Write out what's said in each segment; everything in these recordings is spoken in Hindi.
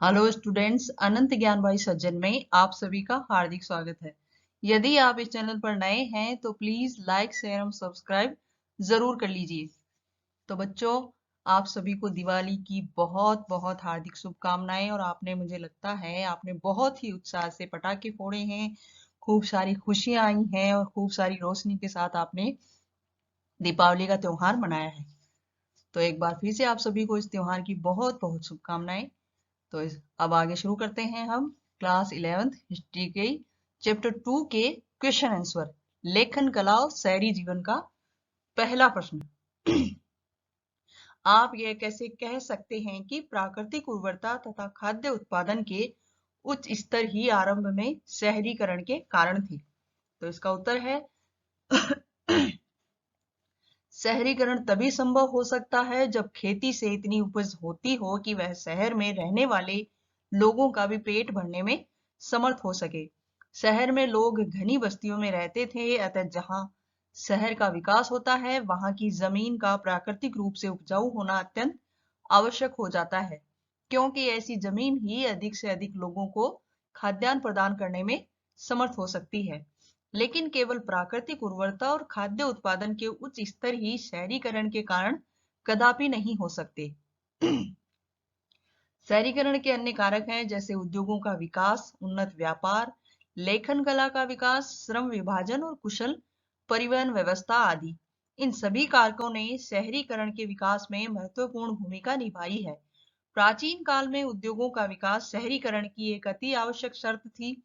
हेलो स्टूडेंट्स, अनंत ज्ञान भाई सज्जन में आप सभी का हार्दिक स्वागत है। यदि आप इस चैनल पर नए हैं तो प्लीज लाइक शेयर एवं सब्सक्राइब जरूर कर लीजिए। तो बच्चों, आप सभी को दिवाली की बहुत बहुत हार्दिक शुभकामनाएं। और आपने, मुझे लगता है आपने बहुत ही उत्साह से पटाखे फोड़े हैं, खूब सारी खुशियां आई हैं और खूब सारी रोशनी के साथ आपने दीपावली का त्योहार मनाया है। तो एक बार फिर से आप सभी को इस त्योहार की बहुत बहुत शुभकामनाएं। तो अब आगे शुरू करते हैं हम क्लास 11th हिस्ट्री के चैप्टर 2 के क्वेश्चन आंसर, लेखन कला और शहरी जीवन का पहला प्रश्न। आप यह कैसे कह सकते हैं कि प्राकृतिक उर्वरता तथा खाद्य उत्पादन के उच्च स्तर ही आरंभ में शहरीकरण के कारण थे? तो इसका उत्तर है शहरीकरण तभी संभव हो सकता है जब खेती से इतनी उपज होती हो कि वह शहर में रहने वाले लोगों का भी पेट भरने में समर्थ हो सके। शहर में लोग घनी बस्तियों में रहते थे, अतः जहां शहर का विकास होता है वहां की जमीन का प्राकृतिक रूप से उपजाऊ होना अत्यंत आवश्यक हो जाता है, क्योंकि ऐसी जमीन ही अधिक से अधिक लोगों को खाद्यान्न प्रदान करने में समर्थ हो सकती है। लेकिन केवल प्राकृतिक उर्वरता और खाद्य उत्पादन के उच्च स्तर ही शहरीकरण के कारण कदापि नहीं हो सकते। शहरीकरण के अन्य कारक हैं, जैसे उद्योगों का विकास, उन्नत व्यापार, लेखन कला का विकास, श्रम विभाजन और कुशल परिवहन व्यवस्था आदि। इन सभी कारकों ने शहरीकरण के विकास में महत्वपूर्ण भूमिका निभाई है। प्राचीन काल में उद्योगों का विकास शहरीकरण की एक अति आवश्यक शर्त थी।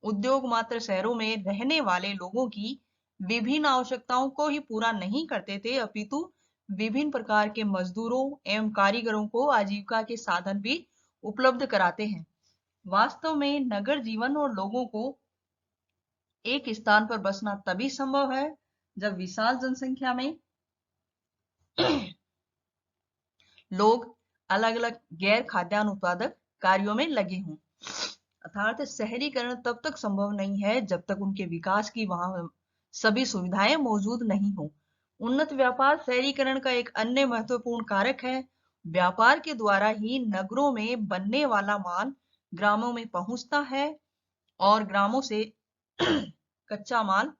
उद्योग मात्र शहरों में रहने वाले लोगों की विभिन्न आवश्यकताओं को ही पूरा नहीं करते थे, अपितु विभिन्न प्रकार के मजदूरों एवं कारीगरों को आजीविका के साधन भी उपलब्ध कराते हैं। वास्तव में नगर जीवन और लोगों को एक स्थान पर बसना तभी संभव है जब विशाल जनसंख्या में लोग अलग अलग गैर खाद्यान्न उत्पादक कार्यों में लगे हों। अर्थात शहरीकरण तब तक संभव नहीं है जब तक उनके विकास की वहां सभी सुविधाएं मौजूद नहीं हो। उन्नत व्यापार शहरीकरण का एक अन्य महत्वपूर्ण कारक है। व्यापार के द्वारा ही नगरों में बनने वाला माल ग्रामों में पहुंचता है और ग्रामों से कच्चा माल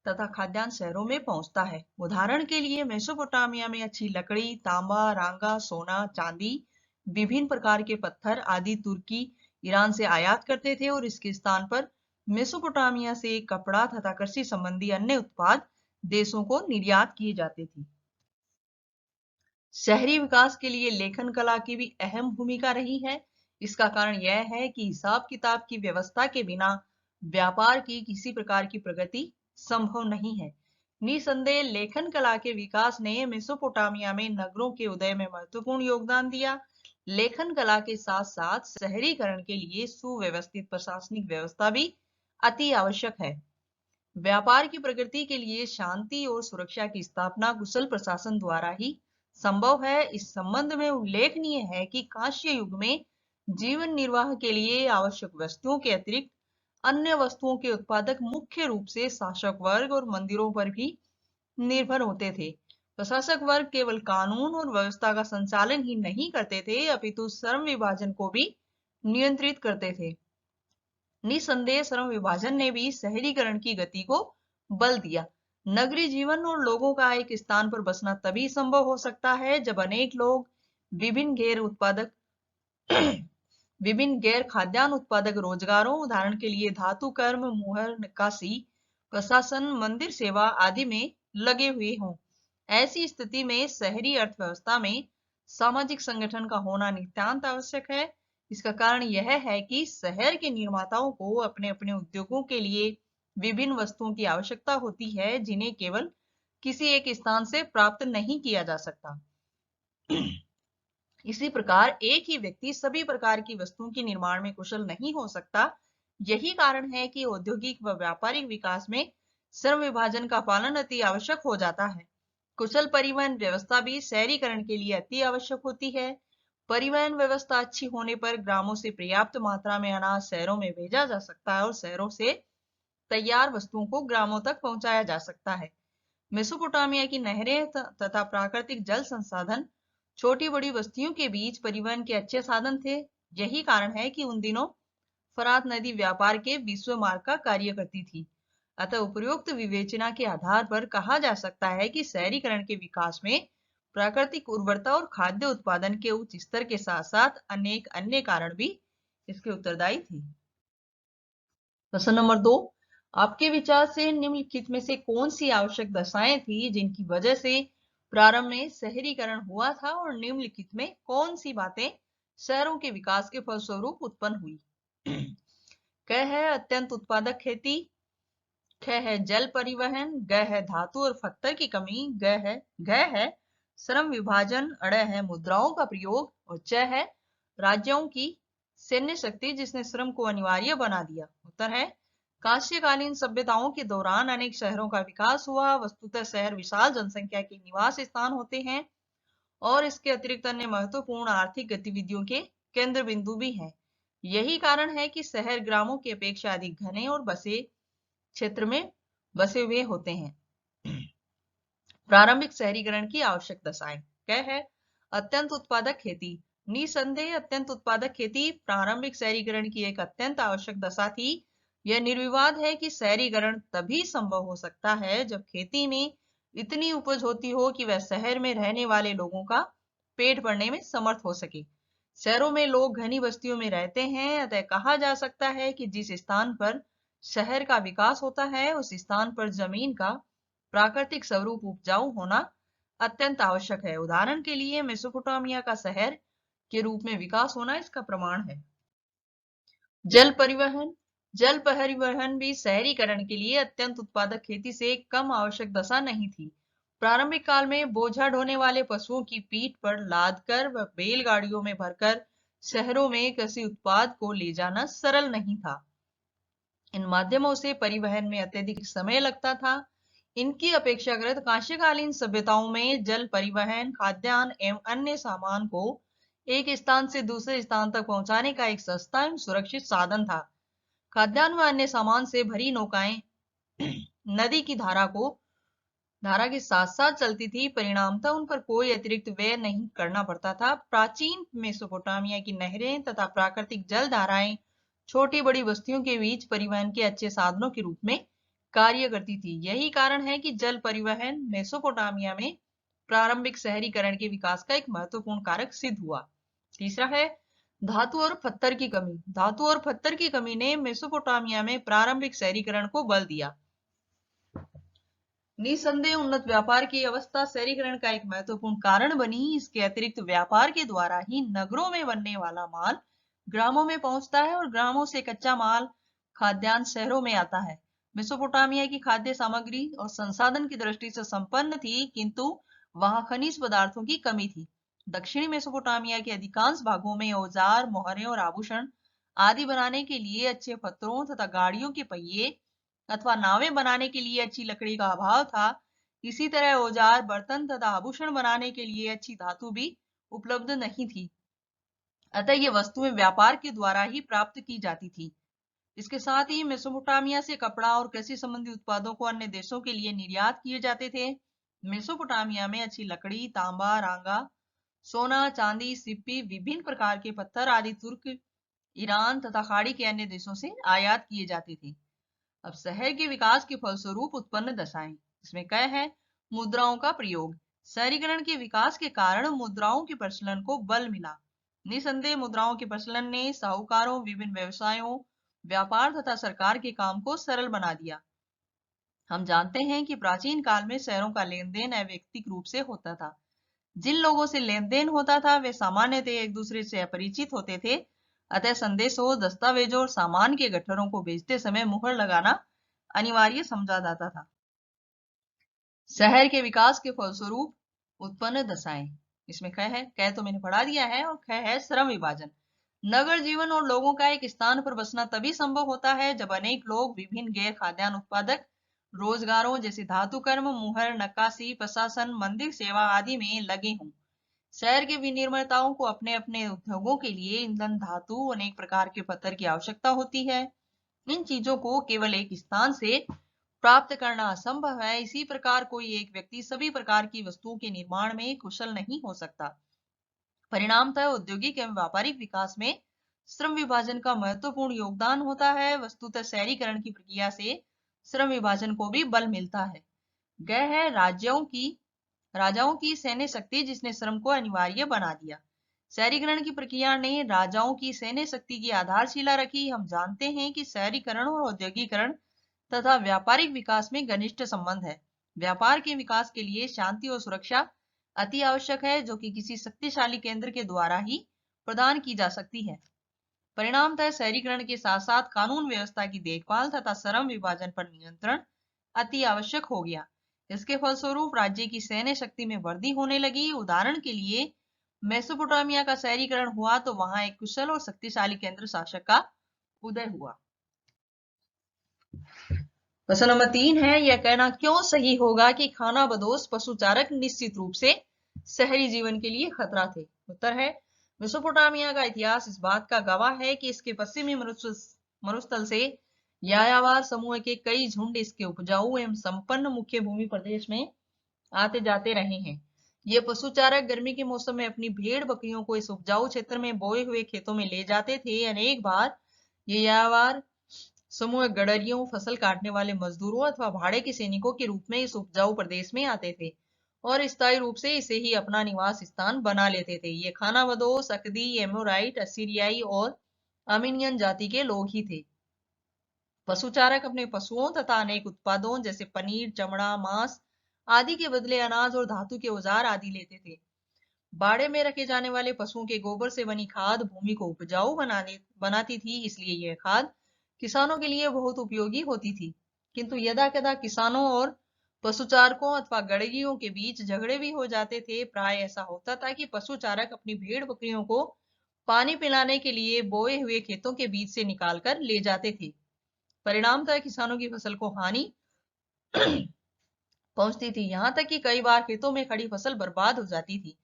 तथा खाद्यान्न शहरों में पहुंचता है। उदाहरण के लिए मेसोपोटामिया में अच्छी लकड़ी, तांबा, रांगा, सोना, चांदी, विभिन्न प्रकार के पत्थर आदि तुर्की ईरान से आयात करते थे और इसके स्थान पर मेसोपोटामिया से कपड़ा तथा कृषि संबंधी अन्य उत्पाद देशों को निर्यात किए जाते थे। शहरी विकास के लिए लेखन कला की भी अहम भूमिका रही है। इसका कारण यह है कि हिसाब किताब की व्यवस्था के बिना व्यापार की किसी प्रकार की प्रगति संभव नहीं है। निसंदेह लेखन कला के विकास ने मेसोपोटामिया में नगरों के उदय में महत्वपूर्ण योगदान दिया। लेखन कला के साथ साथ शहरीकरण के लिए सुव्यवस्थित प्रशासनिक व्यवस्था भी अति आवश्यक है। व्यापार की प्रगति के लिए शांति और सुरक्षा की स्थापना कुशल प्रशासन द्वारा ही संभव है। इस संबंध में उल्लेखनीय है कि कांस्य युग में जीवन निर्वाह के लिए आवश्यक वस्तुओं के अतिरिक्त अन्य वस्तुओं के उत्पादक मुख्य रूप से शासक वर्ग और मंदिरों पर भी निर्भर होते थे। प्रशासक वर्ग केवल कानून और व्यवस्था का संचालन ही नहीं करते थे, अपितु श्रम विभाजन को भी नियंत्रित करते थे। निसंदेह श्रम विभाजन ने भी शहरीकरण की गति को बल दिया। नगरीय जीवन और लोगों का एक स्थान पर बसना तभी संभव हो सकता है जब अनेक लोग विभिन्न गैर उत्पादक विभिन्न गैर खाद्यान्न उत्पादक रोजगारों, उदाहरण के लिए धातु कर्म, मुहर, नक्काशी, प्रशासन, मंदिर सेवा आदि में लगे हुए हों। ऐसी स्थिति में शहरी अर्थव्यवस्था में सामाजिक संगठन का होना नितांत आवश्यक है। इसका कारण यह है कि शहर के निर्माताओं को अपने अपने उद्योगों के लिए विभिन्न वस्तुओं की आवश्यकता होती है, जिन्हें केवल किसी एक स्थान से प्राप्त नहीं किया जा सकता। इसी प्रकार एक ही व्यक्ति सभी प्रकार की वस्तुओं के निर्माण में कुशल नहीं हो सकता। यही कारण है कि औद्योगिक व व्यापारिक विकास में श्रम विभाजन का पालन अति आवश्यक हो जाता है। कुशल परिवहन व्यवस्था भी शहरीकरण के लिए अति आवश्यक होती है। परिवहन व्यवस्था अच्छी होने पर ग्रामों से पर्याप्त मात्रा में अनाज शहरों में भेजा जा सकता है और शहरों से तैयार वस्तुओं को ग्रामों तक पहुंचाया जा सकता है। मेसोपोटामिया की नहरें तथा प्राकृतिक जल संसाधन छोटी बड़ी बस्तियों के बीच परिवहन के अच्छे साधन थे। यही कारण है कि उन दिनों फरात नदी व्यापार के विश्व मार्ग का कार्य करती थी। अतः उपयुक्त विवेचना के आधार पर कहा जा सकता है कि शहरीकरण के विकास में प्राकृतिक उर्वरता और खाद्य उत्पादन के उच्च स्तर के साथ साथ अनेक अन्य कारण भी इसके उत्तरदायी थे। प्रश्न नंबर 2, आपके विचार से निम्नलिखित में से कौन सी आवश्यक दशाएं थी जिनकी वजह से प्रारंभ में शहरीकरण हुआ था, और निम्नलिखित में कौन सी बातें शहरों के विकास के फलस्वरूप उत्पन्न हुई? क है अत्यंत उत्पादक खेती, ख है जल परिवहन, ग है धातु और पत्थर की कमी, घ है श्रम विभाजन, अड़ है मुद्राओं का प्रयोग, और च है राज्यों की सैन्य शक्ति जिसने श्रम को अनिवार्य बना दिया। उत्तर है कांस्यकालीन सभ्यताओं के दौरान अनेक शहरों का विकास हुआ। वस्तुतः शहर विशाल जनसंख्या के निवास स्थान होते हैं और इसके अतिरिक्त अन्य महत्वपूर्ण आर्थिक गतिविधियों के केंद्र बिंदु भी हैं। यही कारण है कि शहर ग्रामों की अपेक्षा अधिक घने और बसे क्षेत्र में बसे हुए होते हैं। प्रारंभिक शहरीकरण की आवश्यक दशाएं। क्या है अत्यंत उत्पादक खेती। निसंदेह अत्यंत उत्पादक खेती प्रारंभिक शहरीकरण की एक अत्यंत आवश्यक दशा थी। यह निर्विवाद है कि शहरीकरण तभी संभव हो सकता है जब खेती में इतनी उपज होती हो कि वह शहर में रहने वाले लोगों का पेट भरने में समर्थ हो सके। शहरों में लोग घनी बस्तियों में रहते हैं, अतः कहा जा सकता है कि जिस स्थान पर शहर का विकास होता है उस स्थान पर जमीन का प्राकृतिक स्वरूप उपजाऊ होना अत्यंत आवश्यक है। उदाहरण के लिए मेसोपोटामिया का शहर के रूप में विकास होना इसका प्रमाण है। जल परिवहन। जल परिवहन भी शहरीकरण के लिए अत्यंत उत्पादक खेती से कम आवश्यक दशा नहीं थी। प्रारंभिक काल में बोझा ढोने वाले पशुओं की पीठ पर लादकर व बैलगाड़ियों में भरकर शहरों में कृषि उत्पाद को ले जाना सरल नहीं था। इन माध्यमों से परिवहन में अत्यधिक समय लगता था। इनकी अपेक्षाकृत कांस्यकालीन सभ्यताओं में जल परिवहन खाद्यान्न एवं अन्य सामान को एक स्थान से दूसरे स्थान तक पहुंचाने का एक सस्ता एवं सुरक्षित साधन था। खाद्यान्न व अन्य सामान से भरी नौकाएं नदी की धारा के साथ साथ चलती थी, परिणामतः उन पर कोई अतिरिक्त व्यय नहीं करना पड़ता था। प्राचीन मेसोपोटामिया की नहरें तथा प्राकृतिक जल धाराएं छोटी बड़ी बस्तियों के बीच परिवहन के अच्छे साधनों के रूप में कार्य करती थी। यही कारण है कि जल परिवहन मेसोपोटामिया में प्रारंभिक शहरीकरण के विकास का एक महत्वपूर्ण कारक सिद्ध हुआ। तीसरा है धातु और पत्थर की कमी। धातु और पत्थर की कमी ने मेसोपोटामिया में प्रारंभिक शहरीकरण को बल दिया। निसंदेह उन्नत व्यापार की अवस्था शहरीकरण का एक महत्वपूर्ण कारण बनी। इसके अतिरिक्त व्यापार के द्वारा ही नगरों में बनने वाला माल ग्रामों में पहुंचता है और ग्रामों से कच्चा माल खाद्यान्न शहरों में आता है। मेसोपोटामिया की खाद्य सामग्री और संसाधन की दृष्टि से संपन्न थी, किंतु वहां खनिज पदार्थों की कमी थी। दक्षिणी मेसोपोटामिया के अधिकांश भागों में औजार मोहरे और आभूषण आदि बनाने के लिए अच्छे पत्थरों तथा गाड़ियों के पहिए अथवा नावें बनाने के लिए अच्छी लकड़ी का अभाव था। इसी तरह औजार बर्तन तथा आभूषण बनाने के लिए अच्छी धातु भी उपलब्ध नहीं थी, अतः ये वस्तुएं व्यापार के द्वारा ही प्राप्त की जाती थी। इसके साथ ही मेसोपोटामिया से कपड़ा और कृषि संबंधी उत्पादों को अन्य देशों के लिए निर्यात किए जाते थे। मेसोपोटामिया में अच्छी लकड़ी, तांबा, रांगा, सोना, चांदी, सिप्पी, विभिन्न प्रकार के पत्थर आदि तुर्क, ईरान तथा खाड़ी के अन्य देशों से आयात किए जाते थे। अब शहर के विकास के फलस्वरूप उत्पन्न दशाएं। इसमें क्या है मुद्राओं का प्रयोग। शहरीकरण के विकास के कारण मुद्राओं के प्रचलन को बल मिला। निसंदेह मुद्राओं के प्रचलन ने साहूकारों, विभिन्न व्यवसायों, व्यापार तथा सरकार के काम को सरल बना दिया। हम जानते हैं कि प्राचीन काल में शहरों का लेन देन अवैयक्तिक रूप से होता था। जिन लोगों से लेन देन होता था वे सामान्यतः एक दूसरे से अपरिचित होते थे, अतः संदेशों, दस्तावेजों और सामान के गट्ठरों को बेचते समय मुहर लगाना अनिवार्य समझा जाता था। शहर के विकास के फलस्वरूप उत्पन्न दशाएं। इसमें क तो मैंने पढ़ा दिया है, और ख है श्रम विभाजन। नगर जीवन और लोगों का एक स्थान पर बसना तभी संभव होता है जब अनेक लोग विभिन्न गैर खाद्यान्न उत्पादक रोजगारों जैसे धातु कर्म, मुहर, नक्काशी, प्रशासन, मंदिर सेवा आदि में लगे हों। शहर के विनिर्माताओं को अपने अपने उद्योगों के लिए ईंधन, धातु, अनेक प्रकार के पत्थर की आवश्यकता होती है। इन चीजों को केवल एक स्थान से प्राप्त करना असंभव है। इसी प्रकार कोई एक व्यक्ति सभी प्रकार की वस्तुओं के निर्माण में कुशल नहीं हो सकता। परिणामतः औद्योगिक एवं व्यापारिक विकास में श्रम विभाजन का महत्वपूर्ण योगदान होता है। वस्तुतः शहरीकरण की प्रक्रिया से श्रम विभाजन को भी बल मिलता है। गह है राजाओं की सैन्य शक्ति जिसने श्रम को अनिवार्य बना दिया। शहरीकरण की प्रक्रिया ने राजाओं की सैन्य शक्ति की आधारशिला रखी। हम जानते हैं कि शहरीकरण और औद्योगिकरण तथा व्यापारिक विकास में घनिष्ठ संबंध है। व्यापार के विकास के लिए शांति और सुरक्षा अति आवश्यक है, जो कि किसी शक्तिशाली केंद्र के द्वारा ही प्रदान की जा सकती है। परिणामतः शहरीकरण के साथ साथ कानून व्यवस्था की देखभाल तथा श्रम विभाजन पर नियंत्रण अति आवश्यक हो गया। इसके फलस्वरूप राज्य की सैन्य शक्ति में वृद्धि होने लगी। उदाहरण के लिए मेसोपोटामिया का शहरीकरण हुआ तो वहां एक कुशल और शक्तिशाली केंद्र शासक का उदय हुआ। प्रश्न नंबर 3 है, यह कहना क्यों सही होगा कि खानाबदोश पशुचारक निश्चित रूप से शहरी जीवन के लिए खतरा थे? उत्तर है, मेसोपोटामिया का इतिहास इस बात का गवाह है कि इसके पश्चिमी मरुस्थल से यायावर समूह के कई झुंड इसके उपजाऊ एवं संपन्न मुख्य भूमि प्रदेश में आते जाते रहे हैं। ये पशुचारक गर्मी के मौसम में अपनी भेड़ बकरियों को इस उपजाऊ क्षेत्र में बोए हुए खेतों में ले जाते थे। अनेक बार ये यायावर समूह गडरियों, फसल काटने वाले मजदूरों अथवा भाड़े के सैनिकों के रूप में इस उपजाऊ प्रदेश में आते थे और स्थायी रूप से इसे ही अपना निवास स्थान बना लेते थे। ये खानाबदोश, अकदी, एमोराइट, असीरियाई और आर्मीनियन जाति के लोग ही थे। पशुचारक अपने पशुओं तथा अनेक उत्पादों जैसे पनीर, चमड़ा, मांस आदि के बदले अनाज और धातु के औजार आदि लेते थे। बाड़े में रखे जाने वाले पशुओं के गोबर से बनी खाद भूमि को उपजाऊ बनाती थी, इसलिए यह खाद किसानों के लिए बहुत उपयोगी होती थी। किंतु यदा कदा किसानों और पशुचारकों अथवा गड़ेरियों के बीच झगड़े भी हो जाते थे। प्राय ऐसा होता था कि पशुचारक अपनी भेड़ बकरियों को पानी पिलाने के लिए बोए हुए खेतों के बीच से निकालकर ले जाते थे। परिणामतः किसानों की फसल को हानि पहुंचती थी, यहां तक कि कई बार खेतों में खड़ी फसल बर्बाद हो जाती थी।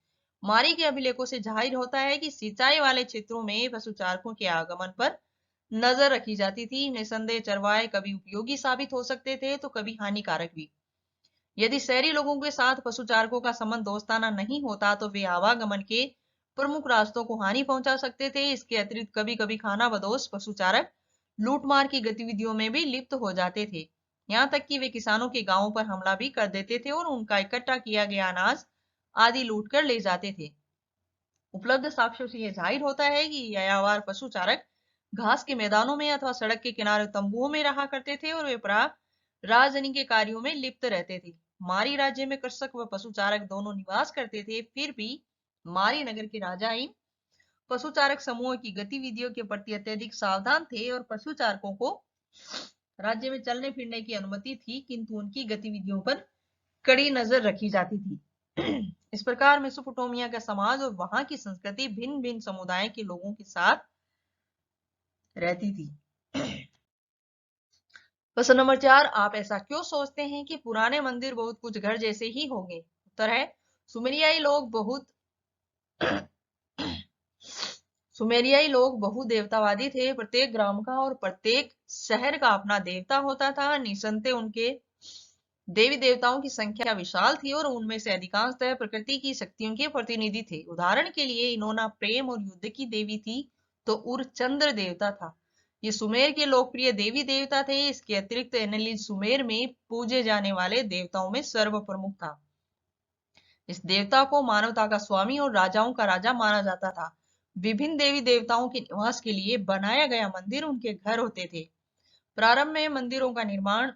मारी के अभिलेखों से जाहिर होता है कि सिंचाई वाले क्षेत्रों में पशुचारकों के आगमन पर नजर रखी जाती थी। निसंदेह चरवाहे कभी उपयोगी साबित हो सकते थे तो कभी हानिकारक भी। यदि शहरी लोगों के साथ पशुचारकों का संबंध दोस्ताना नहीं होता तो वे आवागमन के प्रमुख रास्तों को हानि पहुंचा सकते थे। इसके अतिरिक्त कभी कभी खानाबदोश पशुचारक लूटमार की गतिविधियों में भी लिप्त हो जाते थे। यहाँ तक कि वे किसानों के गांवों पर हमला भी कर देते थे और उनका इकट्ठा किया गया अनाज आदि लूट कर ले जाते थे। उपलब्ध साक्ष्यों से यह जाहिर होता है कि यायावर पशुचारक घास के मैदानों में अथवा सड़क के किनारे तंबुओं में रहा करते थे और वे प्राय राजधानी के कार्यों में लिप्त रहते थे। मारी राज्य में कृषक व पशुचारक दोनों निवास करते थे, फिर भी मारी नगर के राजा इन पशुचारक समूह की गतिविधियों के प्रति अत्यधिक सावधान थे और पशुचारकों को राज्य में चलने फिरने की अनुमति थी, किंतु उनकी गतिविधियों पर कड़ी नजर रखी जाती थी। इस प्रकार मेसोपोटामिया का समाज और वहां की संस्कृति भिन्न भिन्न समुदाय के लोगों के साथ रहती थी। प्रश्न नंबर 4, आप ऐसा क्यों सोचते हैं कि पुराने मंदिर बहुत कुछ घर जैसे ही होंगे? उत्तर है, सुमेरियाई लोग बहुदेवतावादी थे। प्रत्येक ग्राम का और प्रत्येक शहर का अपना देवता होता था। निसंदेह उनके देवी देवताओं की संख्या विशाल थी और उनमें से अधिकांशतः प्रकृति की शक्तियों के प्रतिनिधि थे। उदाहरण के लिए इनोना प्रेम और युद्ध की देवी थी तो उर चंद्र देवता था। ये सुमेर के लोकप्रिय देवी देवता थे। इसके अतिरिक्त एनेलिल सुमेर में पूजे जाने वाले देवताओं में सर्वप्रमुख था। इस देवता को मानवता का स्वामी और राजाओं का राजा माना जाता था। विभिन्न देवी देवताओं के निवास के लिए बनाया गया मंदिर उनके घर होते थे। प्रारंभ में मंदिरों का निर्माण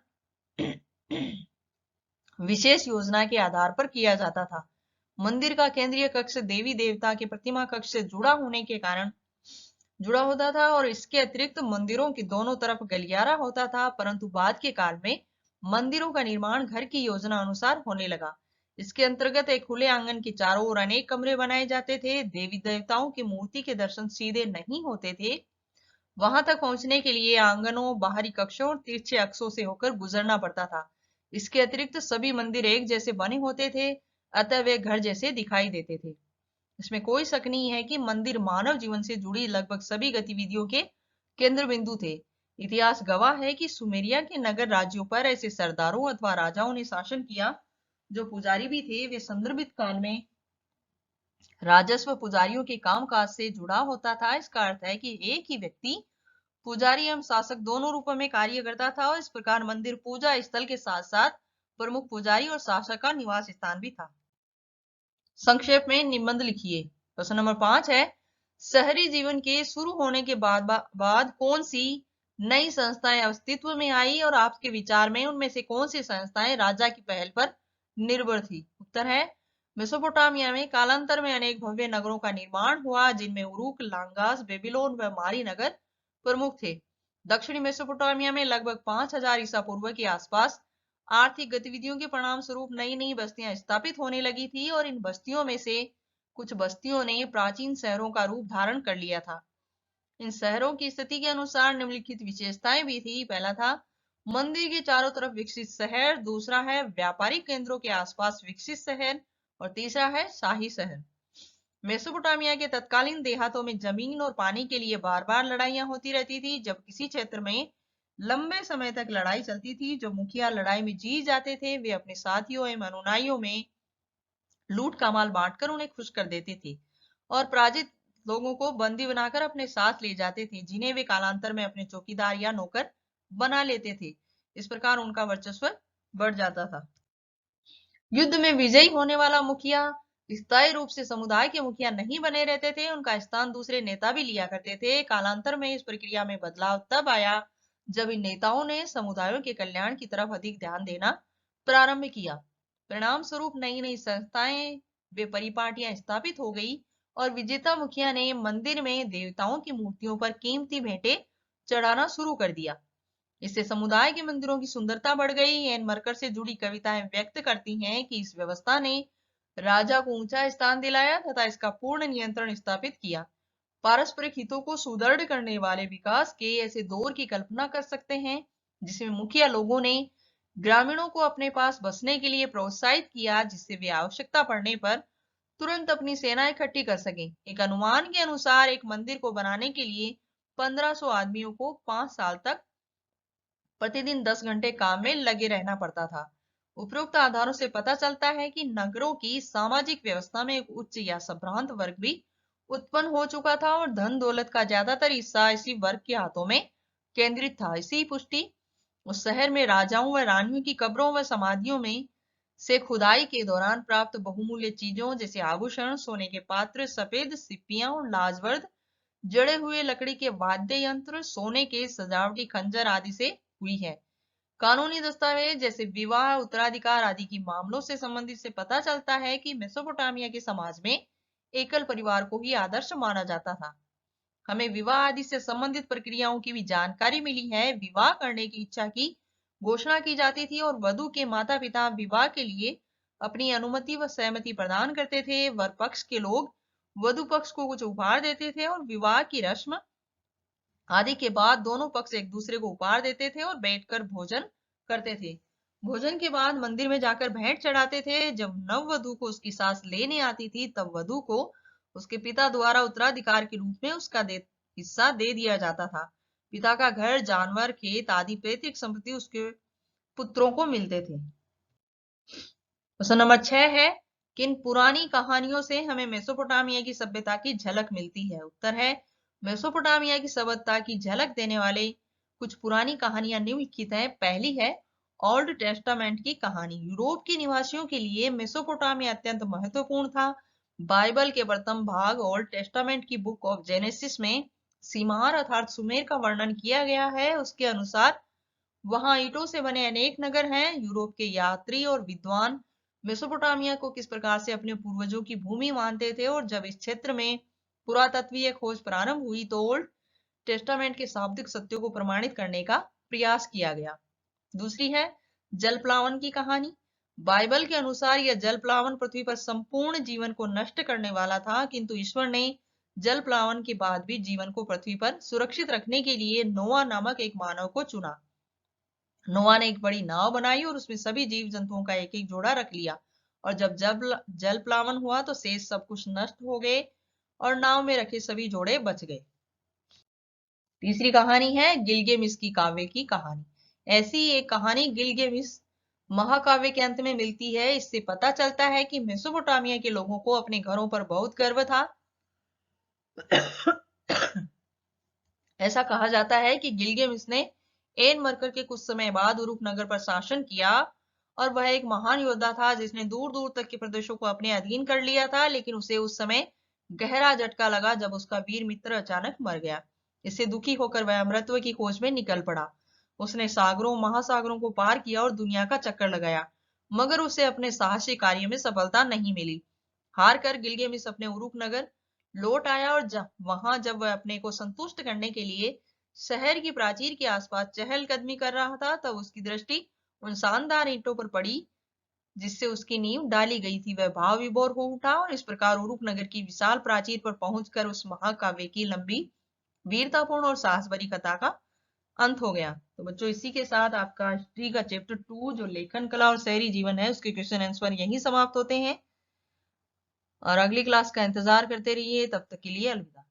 विशेष योजना के आधार पर किया जाता था। मंदिर का केंद्रीय कक्ष देवी देवता के प्रतिमा कक्ष से जुड़ा होता था और इसके अतिरिक्त मंदिरों के दोनों तरफ गलियारा होता था, परंतु बाद के काल में मंदिरों का निर्माण घर की योजना अनुसार होने लगा। इसके अंतर्गत एक खुले आंगन के चारों ओर अनेक कमरे बनाए जाते थे। देवी देवताओं की मूर्ति के दर्शन सीधे नहीं होते थे। वहां तक पहुंचने के लिए आंगनों, बाहरी कक्षों और तिरछे अक्षों से होकर गुजरना पड़ता था। इसके अतिरिक्त सभी मंदिर एक जैसे बने होते थे, अतः वे घर जैसे दिखाई देते थे। इसमें कोई शक नहीं है कि मंदिर मानव जीवन से जुड़ी लगभग सभी गतिविधियों के केंद्र बिंदु थे। इतिहास गवाह है कि सुमेरिया के नगर राज्यों पर ऐसे सरदारों अथवा राजाओं ने शासन किया जो पुजारी भी थे। वे संदर्भित काल में राजस्व पुजारियों के कामकाज से जुड़ा होता था। इसका अर्थ है कि एक ही व्यक्ति पुजारी एवं शासक दोनों रूपों में कार्य करता था और इस प्रकार मंदिर पूजा स्थल के साथ साथ प्रमुख पुजारी और शासक का निवास स्थान भी था। संक्षेप में निबंध लिखिए। प्रश्न नंबर 5 है, शहरी जीवन के शुरू होने के बाद कौन सी नई संस्थाएं अस्तित्व में आई और आपके विचार में उनमें से कौन सी संस्थाएं राजा की पहल पर निर्भर थी? उत्तर है, मेसोपोटामिया में कालांतर में अनेक भव्य नगरों का निर्माण हुआ, जिनमें उरुक, लांगास, बेबीलोन व मारी नगर प्रमुख थे। दक्षिणी मेसोपोटामिया में लगभग 5000 ईसा पूर्व के आसपास आर्थिक गतिविधियों के परिणाम स्वरूप नई नई बस्तियां स्थापित होने लगी थी और इन बस्तियों में से कुछ बस्तियों ने प्राचीन शहरों का रूप धारण कर लिया था। इन शहरों की स्थिति के अनुसार निम्नलिखित विशेषताएं भी थी। पहला था मंदिर के चारों तरफ विकसित शहर, दूसरा है व्यापारिक केंद्रों के आसपास विकसित शहर और तीसरा है शाही शहर। मेसोपोटामिया के तत्कालीन देहातों में जमीन और पानी के लिए बार बार लड़ाइयां होती रहती थी। जब किसी क्षेत्र में लंबे समय तक लड़ाई चलती थी, जो मुखिया लड़ाई में जीत जाते थे वे अपने साथियों एवं अनुयायियों में लूट का माल बांटकर उन्हें खुश कर देते थे और पराजित लोगों को बंदी बनाकर अपने साथ ले जाते थे, जिन्हें वे कालांतर में अपने चौकीदार या नौकर बना लेते थे। इस प्रकार उनका वर्चस्व बढ़ जाता था। युद्ध में विजयी होने वाला मुखिया स्थायी रूप से समुदाय के मुखिया नहीं बने रहते थे, उनका स्थान दूसरे नेता भी लिया करते थे। कालांतर में इस प्रक्रिया में बदलाव तब आया जब इन नेताओं ने समुदायों के कल्याण की तरफ अधिक ध्यान देना प्रारंभ किया। परिणाम स्वरूप नई नई संस्थाएं वे परिपाटियां स्थापित हो गई और विजेता मुखिया ने मंदिर में देवताओं की मूर्तियों पर कीमती भेंटें चढ़ाना शुरू कर दिया। इससे समुदाय के मंदिरों की सुंदरता बढ़ गई। एन मरकर से जुड़ी कविताएं व्यक्त करती हैं कि इस व्यवस्था ने राजा को ऊंचा स्थान दिलाया तथा इसका पूर्ण नियंत्रण स्थापित किया। पारस्परिक हितों को सुदृढ़ करने वाले विकास के ऐसे दौर की कल्पना कर सकते हैं जिसमें मुखिया लोगों ने ग्रामीणों को अपने पास बसने के लिए प्रोत्साहित किया, जिससे वे आवश्यकता पड़ने पर तुरंत अपनी सेना इकट्ठी कर सकें। एक अनुमान के अनुसार एक मंदिर को बनाने के लिए 1500 आदमियों को 5 साल तक प्रतिदिन 10 घंटे काम में लगे रहना पड़ता था। उपरोक्त आधारों से पता चलता है कि नगरों की सामाजिक व्यवस्था में एक उच्च या संभ्रांत वर्ग भी उत्पन्न हो चुका था और धन दौलत का ज्यादातर हिस्सा इसी वर्ग के हाथों में केंद्रित था। इसी पुष्टि उस शहर में राजाओं व रानियों की कब्रों व समाधियों में से खुदाई के दौरान प्राप्त बहुमूल्य चीजों जैसे आभूषण, सोने के पात्र, सफेद सिप्पियां और लाजवर्द जड़े हुए लकड़ी के वाद्य यंत्र, सोने के सजावटी खंजर आदि से हुई है। कानूनी दस्तावेज जैसे विवाह, उत्तराधिकार आदि की मामलों से संबंधित से पता चलता है कि मेसोपोटामिया के समाज में एकल परिवार को ही आदर्श माना जाता था। हमें विवाह आदि से संबंधित प्रक्रियाओं की भी जानकारी मिली है। विवाह करने की इच्छा की घोषणा की जाती थी और वधु के माता पिता विवाह के लिए अपनी अनुमति व सहमति प्रदान करते थे। वर पक्ष के लोग वधु पक्ष को कुछ उपहार देते थे और विवाह की रस्म आदि के बाद दोनों पक्ष एक दूसरे को उपहार देते थे और बैठकर भोजन करते थे। भोजन के बाद मंदिर में जाकर भेंट चढ़ाते थे। जब नववधु को उसकी सास लेने आती थी तब वधु को उसके पिता द्वारा उत्तराधिकार के रूप में उसका हिस्सा दे दिया जाता था। पिता का घर, जानवर, खेत आदि पैतृक संपत्ति उसके पुत्रों को मिलते थे। प्रश्न नंबर 6 है, किन पुरानी कहानियों से हमें मेसोपोटामिया की सभ्यता की झलक मिलती है? उत्तर है, मेसोपोटामिया की सभ्यता की झलक देने वाले कुछ पुरानी कहानियां निम्नलिखित हैं। पहली है ओल्ड टेस्टामेंट की कहानी। यूरोप के निवासियों के लिए मेसोपोटामिया अत्यंत महत्वपूर्ण था। बाइबल के प्रथम भाग ओल्ड टेस्टामेंट की बुक ऑफ जेनेसिस में सीमार अर्थात सुमेर का वर्णन किया गया है। उसके अनुसार वहां ईंटों से बने अनेक नगर हैं। यूरोप के यात्री और विद्वान मेसोपोटामिया को किस प्रकार से अपने पूर्वजों की भूमि मानते थे और जब इस क्षेत्र में पुरातत्वीय खोज प्रारंभ हुई तो ओल्ड टेस्टामेंट के शाब्दिक सत्यों को प्रमाणित करने का प्रयास किया गया। दूसरी है जलप्लावन की कहानी। बाइबल के अनुसार यह जलप्लावन पृथ्वी पर संपूर्ण जीवन को नष्ट करने वाला था, किंतु ईश्वर ने जलप्लावन के बाद भी जीवन को पृथ्वी पर सुरक्षित रखने के लिए नोआ नामक एक मानव को चुना। नोआ ने एक बड़ी नाव बनाई और उसमें सभी जीव जंतुओं का एक एक जोड़ा रख लिया और जब जल प्लावन हुआ तो शेष सब कुछ नष्ट हो गए और नाव में रखे सभी जोड़े बच गए। तीसरी कहानी है गिलगेमिस की काव्य की कहानी। ऐसी एक कहानी गिलगेमिस महाकाव्य के अंत में मिलती है। इससे पता चलता है कि मेसोपोटामिया के लोगों को अपने घरों पर बहुत गर्व था। ऐसा कहा जाता है कि गिलगामेश ने एन मरकर के कुछ समय बाद उरुक नगर पर शासन किया और वह एक महान योद्धा था जिसने दूर दूर तक के प्रदेशों को अपने अधीन कर लिया था, लेकिन उसे उस समय गहरा झटका लगा जब उसका वीर मित्र अचानक मर गया। इससे दुखी होकर वह अमरत्व की खोज में निकल पड़ा। उसने सागरों महासागरों को पार किया और दुनिया का चक्कर लगाया, मगर उसे अपने साहसी कार्य में सफलता नहीं मिली। हार कर गिलगामेश अपने उरुक नगर लौट आया और वहां जब वह अपने को संतुष्ट करने के लिए शहर की प्राचीर के आसपास चहलकदमी कर रहा था, तब उसकी दृष्टि उन शानदार ईंटों पर पड़ी जिससे उसकी नींव डाली गई थी। वह भाव विभोर हो उठा और इस प्रकार उरुक नगर की विशाल प्राचीर पर पहुंचकर उस महाकाव्य की लंबी वीरतापूर्ण और साहस भरी कथा का अंत हो गया। तो बच्चों, इसी के साथ आपका हिस्ट्री का चैप्टर 2 जो लेखन कला और शहरी जीवन है उसके क्वेश्चन आंसर यही समाप्त होते हैं और अगली क्लास का इंतजार करते रहिए। तब तक के लिए अलविदा।